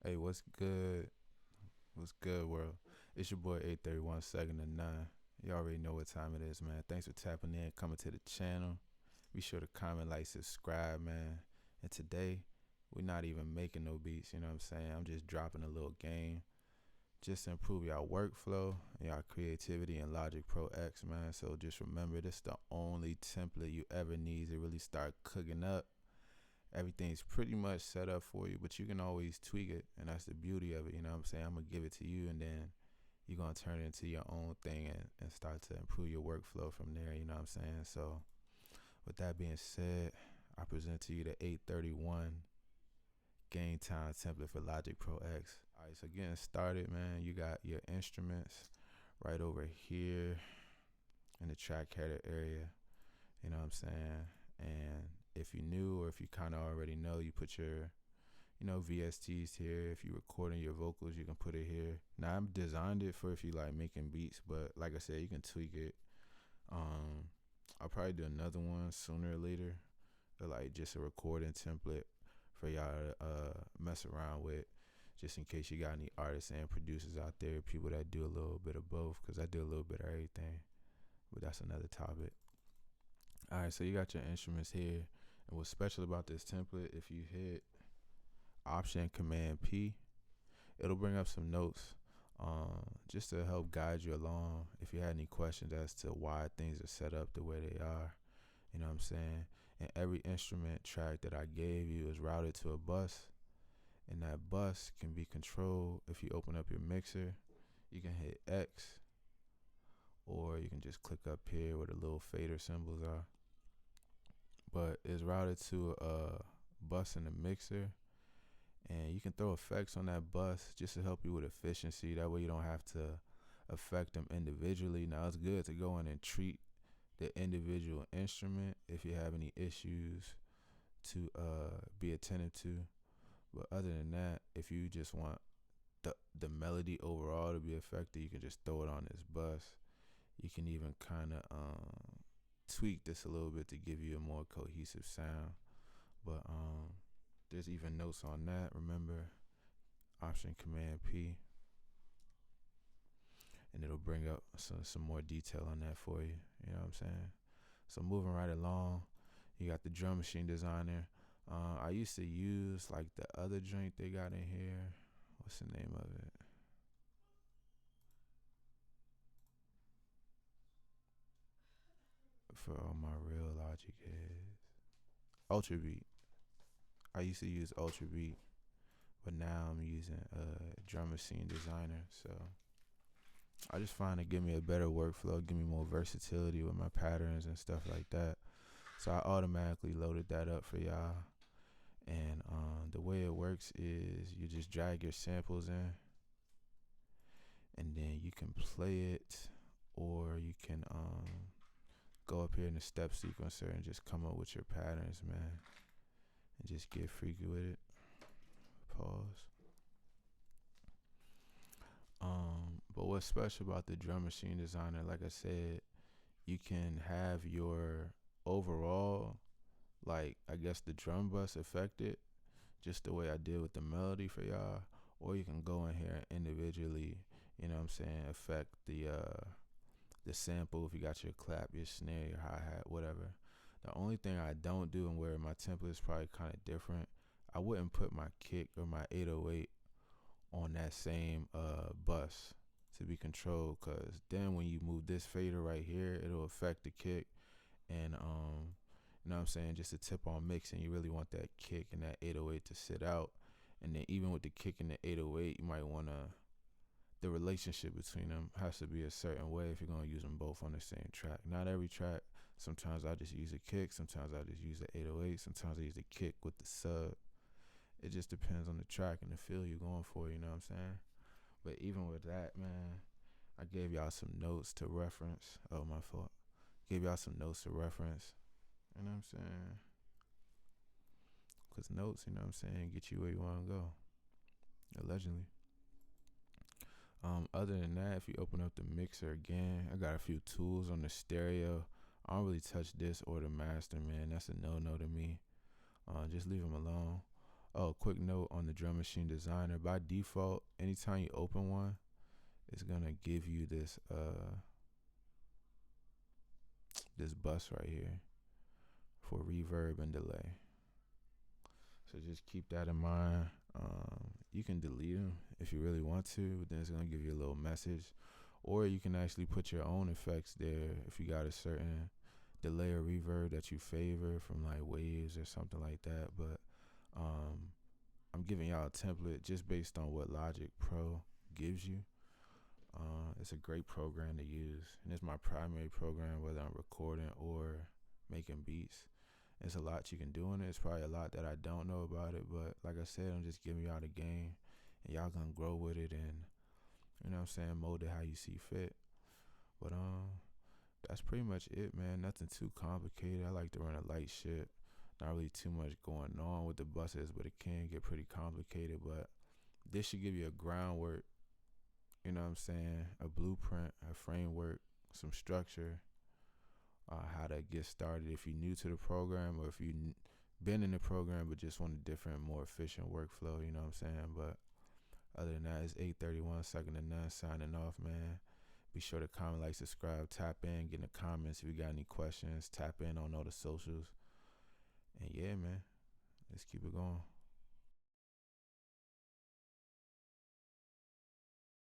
Hey, what's good? What's good, world? It's your boy 831 second to 9. You already know what time it is, man. Thanks for tapping in, coming to the channel. Be sure to comment, like, subscribe, man. And today, we're not even making no beats, you know what I'm saying? I'm just dropping a little game just to improve y'all workflow and y'all creativity in Logic Pro X, man. So just remember, this is the only template you ever need to really start cooking up. Everything's pretty much set up for you, but you can always tweak it, and that's the beauty of it. You know what I'm saying? I'm gonna give it to you, and then you're gonna turn it into your own thing and start to improve your workflow from there. You know what I'm saying? So with that being said, I present to you the 831 game time template for Logic Pro X. All right, so getting started, man, you got your instruments right over here in the track header area. You know what I'm saying? And if you knew, or if you kind of already know, you put your VSTs here. If you're recording your vocals, you can put it here. Now I've designed it for if you like making beats, but like I said, you can tweak it. I'll probably do another one sooner or later, or like just a recording template for y'all to mess around with, just in case you got any artists and producers out there, people that do a little bit of both, because I do a little bit of everything, but that's another topic. All right, so you got your instruments here, and what's special about this template, if you hit Option Command P, it'll bring up some notes just to help guide you along if you had any questions as to why things are set up the way they are. You know what I'm saying? And every instrument track that I gave you is routed to a bus, and that bus can be controlled. If you open up your mixer, you can hit X, or you can just click up here where the little fader symbols are. But it's routed to a bus in the mixer, and you can throw effects on that bus just to help you with efficiency. That way you don't have to affect them individually. Now it's good to go in and treat the individual instrument if you have any issues to be attentive to. But other than that, if you just want the melody overall to be affected, you can just throw it on this bus. You can even kind of tweak this a little bit to give you a more cohesive sound. But there's even notes on that. Remember, Option Command P, and it'll bring up some more detail on that for you. You know what I'm saying? So moving right along, you got the Drum Machine Designer. I used to use like the other joint they got in here. What's the name of it? For all my real Logic heads, Ultra Beat. I used to use Ultra Beat, but now I'm using Drum Machine Designer. So I just find it give me a better workflow, give me more versatility with my patterns and stuff like that. So I automatically loaded that up for y'all. And the way it works is you just drag your samples in, and then you can play it, or you can go up here in the step sequencer and just come up with your patterns, man, and just get freaky with it. Pause. But what's special about the Drum Machine Designer, like I said, you can have your overall, like, I guess the drum bus affected just the way I did with the melody for y'all, or you can go in here and individually, you know what I'm saying, affect the sample. If you got your clap, your snare, your hi-hat, whatever. The only thing I don't do, and where my template is probably kind of different, I wouldn't put my kick or my 808 on that same bus to be controlled, because then when you move this fader right here, it'll affect the kick. And you know what I'm saying, just a tip on mixing, you really want that kick and that 808 to sit out. And then even with the kick and the 808, you might want to, the relationship between them has to be a certain way if you're going to use them both on the same track. Not every track. Sometimes I just use a kick, sometimes I just use the 808, sometimes I use the kick with the sub. It just depends on the track and the feel you're going for, you know what I'm saying? But even with that, man, I gave y'all some notes to reference. Oh, my fault. Gave y'all some notes to reference. You know what I'm saying? Because notes, you know what I'm saying, get you where you want to go. Allegedly. Other than that, if you open up the mixer again, I got a few tools on the stereo. I don't really touch this or the master, man. That's a no-no to me. Just leave them alone. Oh, quick note on the Drum Machine Designer. By default, anytime you open one, it's gonna give you this bus right here for reverb and delay. So just keep that in mind. You can delete them if you really want to, but then it's gonna give you a little message. Or you can actually put your own effects there if you got a certain delay or reverb that you favor from like Waves or something like that. But I'm giving y'all a template just based on what Logic Pro gives you. It's a great program to use, and it's my primary program whether I'm recording or making beats. There's a lot you can do in it. It's probably a lot that I don't know about it, but like I said, I'm just giving y'all the game, and y'all gonna grow with it, and you know what I'm saying, mold it how you see fit. But that's pretty much it, man. Nothing too complicated. I like to run a light shit. Not really too much going on with the buses, but it can get pretty complicated. But this should give you a groundwork, you know what I'm saying, a blueprint, a framework, some structure, how to get started if you're new to the program, or if you've been in the program but just want a different, more efficient workflow, you know what I'm saying. But other than that, it's 8:31, second to none, signing off, man. Be sure to comment, like, subscribe, tap in, get in the comments if you got any questions, tap in on all the socials. And yeah, man, let's keep it going.